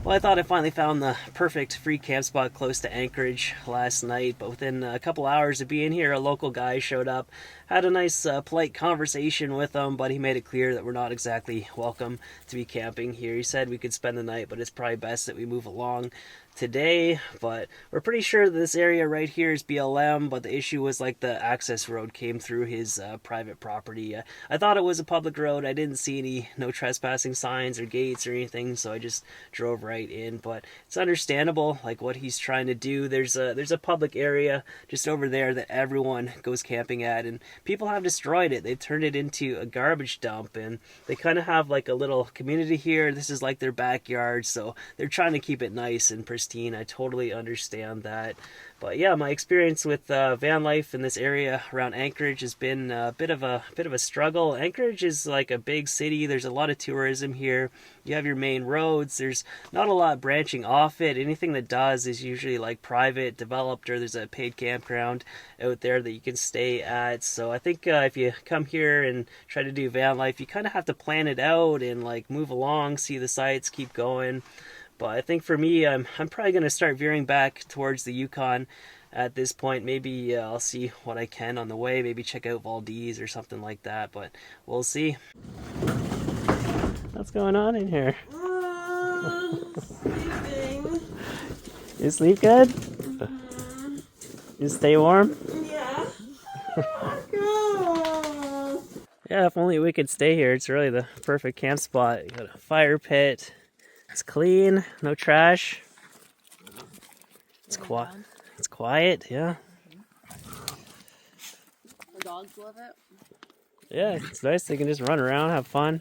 Well, I thought I finally found the perfect free camp spot close to Anchorage last night, but within a couple hours of being here, a local guy showed up. Had a nice, polite conversation with him, but he made it clear that we're not exactly welcome to be camping here. He said we could spend the night, but it's probably best that we move along today. But we're pretty sure that this area right here is BLM, but the issue was like the access road came through his private property. I thought it was a public road. I didn't see any no trespassing signs or gates or anything, so I just drove right in. But it's understandable, like what he's trying to do. There's a public area just over there that everyone goes camping at, and people have destroyed it. They've turned it into a garbage dump, and they kind of have like a little community here. This is like their backyard, so they're trying to keep it nice and pristine. I totally understand that. But yeah, my experience with van life in this area around Anchorage has been a bit of a struggle. Anchorage is like a big city. There's a lot of tourism here. You have your main roads. There's not a lot branching off it. Anything that does is usually like private, developed, or there's a paid campground out there that you can stay at. So I think if you come here and try to do van life, you kind of have to plan it out and like move along, see the sights, keep going. But I think for me, I'm probably going to start veering back towards the Yukon at this point. Maybe I'll see what I can on the way. Maybe check out Valdez or something like that. But we'll see. What's going on in here? Sleeping. You sleep good? Mm-hmm. You stay warm? Yeah. Go. Yeah, if only we could stay here. It's really the perfect camp spot. You got a fire pit. It's clean, no trash. It's quiet. It's quiet, yeah. The dogs love it. Yeah, it's nice. They can just run around, have fun.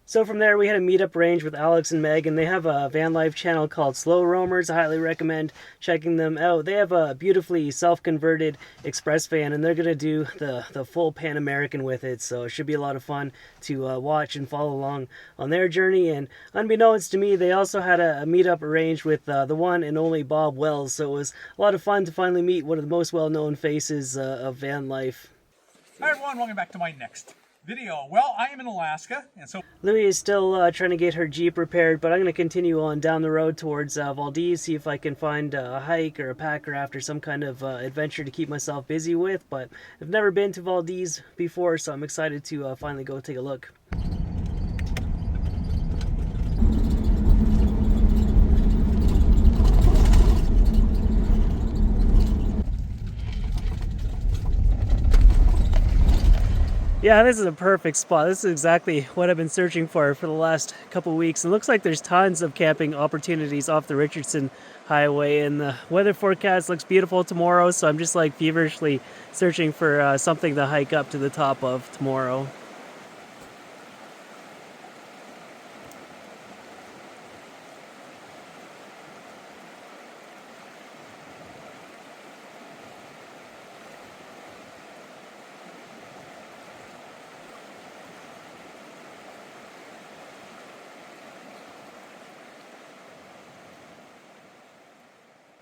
So from there, we had a meetup range with Alex and Meg, and they have a van life channel called Slow Roamers. I highly recommend checking them out. They have a beautifully self-converted express van, and they're going to do the full Pan American with it, so it should be a lot of fun to watch and follow along on their journey. And unbeknownst to me, they also had a meetup arranged with the one and only Bob Wells, so it was a lot of fun to finally meet one of the most well-known faces of van life. Hi everyone, welcome back to my next video. Well, I am in Alaska, and so Louie is still trying to get her Jeep repaired, but I'm going to continue on down the road towards Valdez, see if I can find a hike or a pack raft or some kind of adventure to keep myself busy with. But I've never been to Valdez before, so I'm excited to finally go take a look. Yeah, this is a perfect spot. This is exactly what I've been searching for the last couple weeks. It looks like there's tons of camping opportunities off the Richardson Highway, and the weather forecast looks beautiful tomorrow, so I'm just like feverishly searching for something to hike up to the top of tomorrow.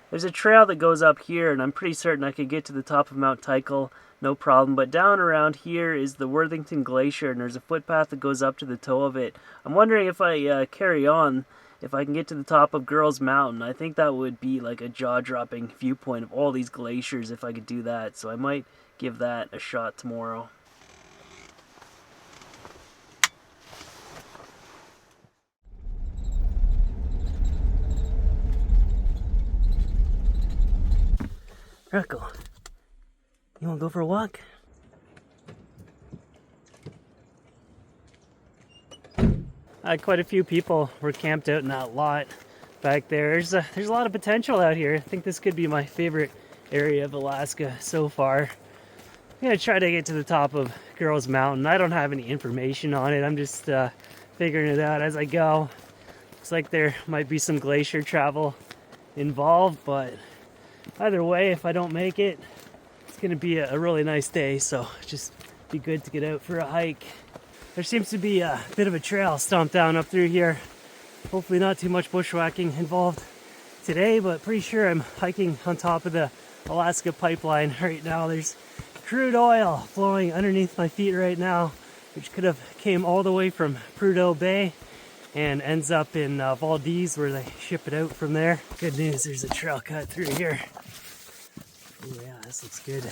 There's a trail that goes up here, and I'm pretty certain I could get to the top of Mount Tycho, no problem. But down around here is the Worthington Glacier, and there's a footpath that goes up to the toe of it. I'm wondering if I carry on, if I can get to the top of Girls Mountain. I think that would be like a jaw-dropping viewpoint of all these glaciers if I could do that. So I might give that a shot tomorrow. Rocco, you want to go for a walk? Quite a few people were camped out in that lot back there. There's a lot of potential out here. I think this could be my favorite area of Alaska so far. I'm going to try to get to the top of Girls Mountain. I don't have any information on it. I'm just figuring it out as I go. Looks like there might be some glacier travel involved, but either way, if I don't make it, it's going to be a really nice day, so just be good to get out for a hike. There seems to be a bit of a trail stomped down up through here. Hopefully not too much bushwhacking involved today, but pretty sure I'm hiking on top of the Alaska pipeline right now. There's crude oil flowing underneath my feet right now, which could have came all the way from Prudhoe Bay. and ends up in Valdez where they ship it out from there. Good news, there's a trail cut through here. Oh yeah, this looks good.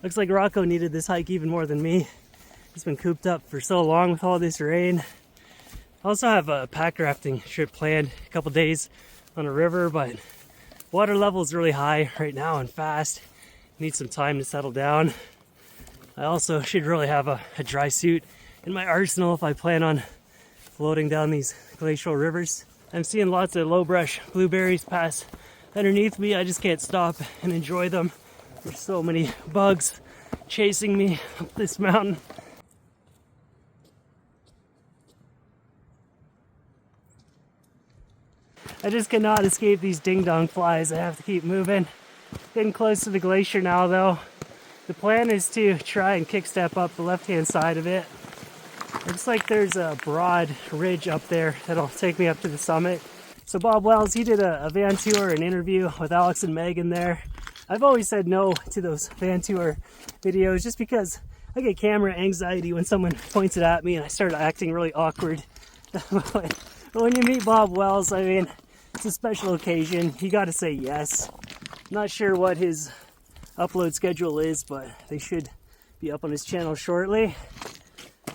Looks like Rocco needed this hike even more than me. He's been cooped up for so long with all this rain. I also have a pack rafting trip planned a couple days on a river, but water level is really high right now and fast. Need some time to settle down. I also should really have a dry suit in my arsenal if I plan on floating down these glacial rivers. I'm seeing lots of low brush blueberries pass underneath me. I just can't stop and enjoy them. There's so many bugs chasing me up this mountain. I just cannot escape these ding-dong flies. I have to keep moving. Getting close to the glacier now though. The plan is to try and kick step up the left-hand side of it. Looks like there's a broad ridge up there that'll take me up to the summit. So Bob Wells, he did a van tour, an interview with Alex and Megan there. I've always said no to those van tour videos just because I get camera anxiety when someone points it at me and I start acting really awkward. But when you meet Bob Wells, I mean, it's a special occasion. You got to say yes. Not sure what his upload schedule is, but they should be up on his channel shortly.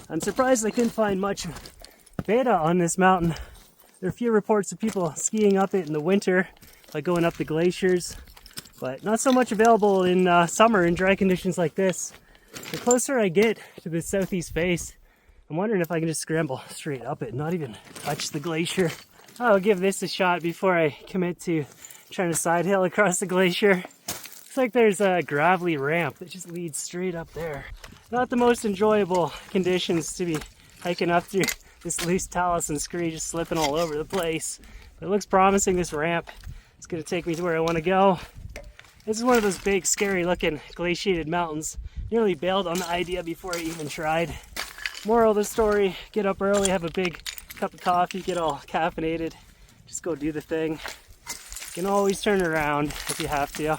I'm surprised I couldn't find much beta on this mountain. There are a few reports of people skiing up it in the winter, like going up the glaciers, but not so much available in summer in dry conditions like this. The closer I get to the southeast face, I'm wondering if I can just scramble straight up it, not even touch the glacier. I'll give this a shot before I commit to trying to side hill across the glacier. Looks like there's a gravelly ramp that just leads straight up there. Not the most enjoyable conditions to be hiking up through this loose talus and scree just slipping all over the place. But it looks promising, this ramp. It's going to take me to where I want to go. This is one of those big, scary looking glaciated mountains. Nearly bailed on the idea before I even tried. Moral of the story, get up early, have a big cup of coffee, get all caffeinated, just go do the thing. You can always turn around if you have to.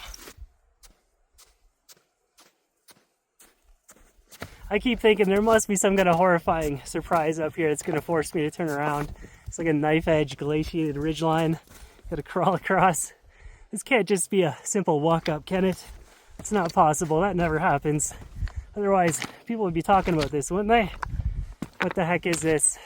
I keep thinking there must be some kind of horrifying surprise up here that's going to force me to turn around. It's like a knife edge glaciated ridgeline. Gotta crawl across. This can't just be a simple walk up, can it? It's not possible. That never happens. Otherwise, people would be talking about this, wouldn't they? What the heck is this?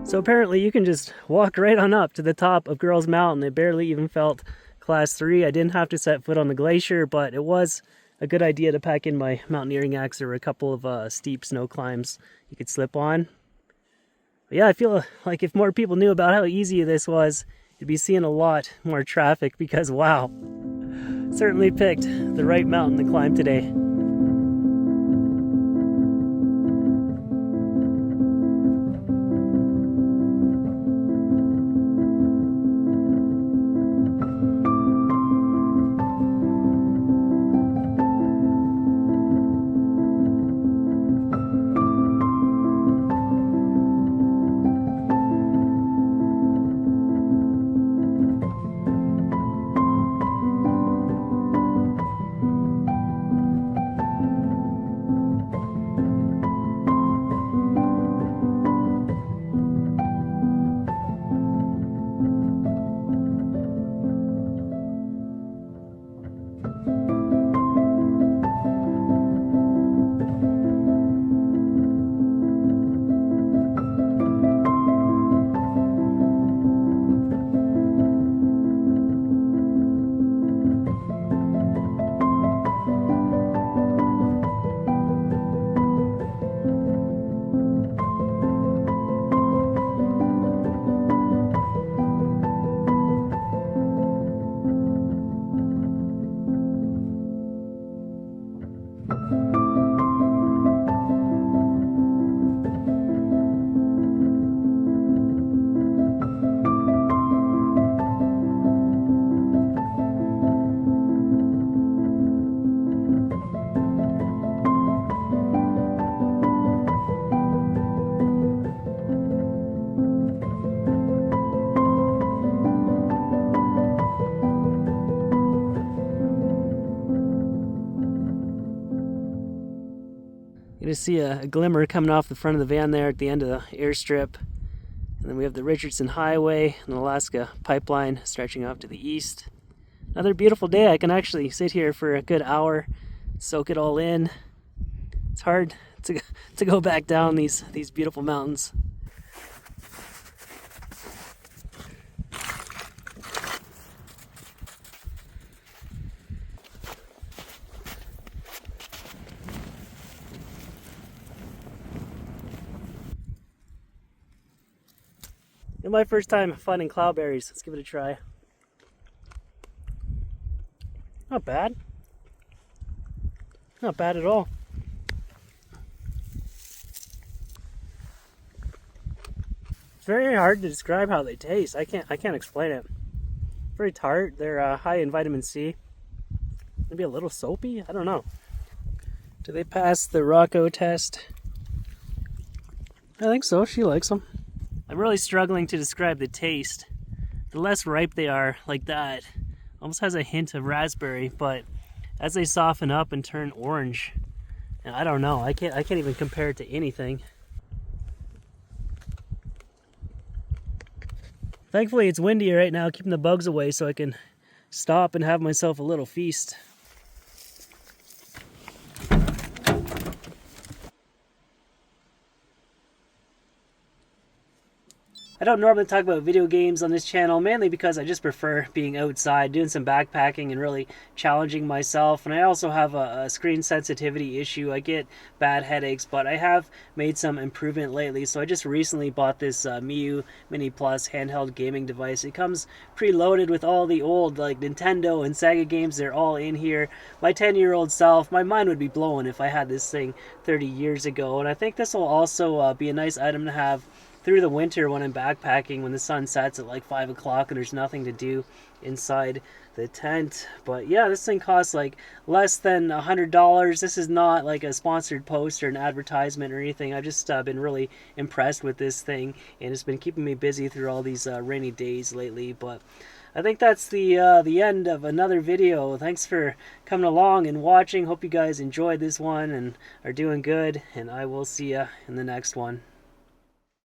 So apparently you can just walk right on up to the top of Girls Mountain. It barely even felt class 3. I didn't have to set foot on the glacier, but it was a good idea to pack in my mountaineering axe. There were a couple of steep snow climbs you could slip on. But yeah, I feel like if more people knew about how easy this was, you'd be seeing a lot more traffic because wow, certainly picked the right mountain to climb today. You can see a glimmer coming off the front of the van there at the end of the airstrip. And then we have the Richardson Highway and Alaska Pipeline stretching off to the east. Another beautiful day. I can actually sit here for a good hour, soak it all in. It's hard to go back down these beautiful mountains. It's my first time finding cloudberries. Let's give it a try. Not bad. Not bad at all. It's very hard to describe how they taste. I can't explain it. Very tart. They're high in vitamin C. Maybe a little soapy. I don't know. Do they pass the Rocco test? I think so. She likes them. I'm really struggling to describe the taste. The less ripe they are, like that, almost has a hint of raspberry, but as they soften up and turn orange, I don't know. I can't even compare it to anything. Thankfully, it's windy right now, keeping the bugs away, so I can stop and have myself a little feast. I don't normally talk about video games on this channel, mainly because I just prefer being outside, doing some backpacking and really challenging myself. And I also have a screen sensitivity issue. I get bad headaches, but I have made some improvement lately. So I just recently bought this Miu Mini Plus handheld gaming device. It comes preloaded with all the old like Nintendo and Sega games. They're all in here. My 10-year-old self, my mind would be blown if I had this thing 30 years ago. And I think this will also be a nice item to have through the winter when I'm backpacking, when the sun sets at like 5 o'clock and there's nothing to do inside the tent. But yeah, this thing costs like less than $100. This is not like a sponsored post or an advertisement or anything. I've just been really impressed with this thing, and it's been keeping me busy through all these rainy days lately. But I think that's the end of another video. Thanks for coming along and watching. Hope you guys enjoyed this one and are doing good, and I will see you in the next one.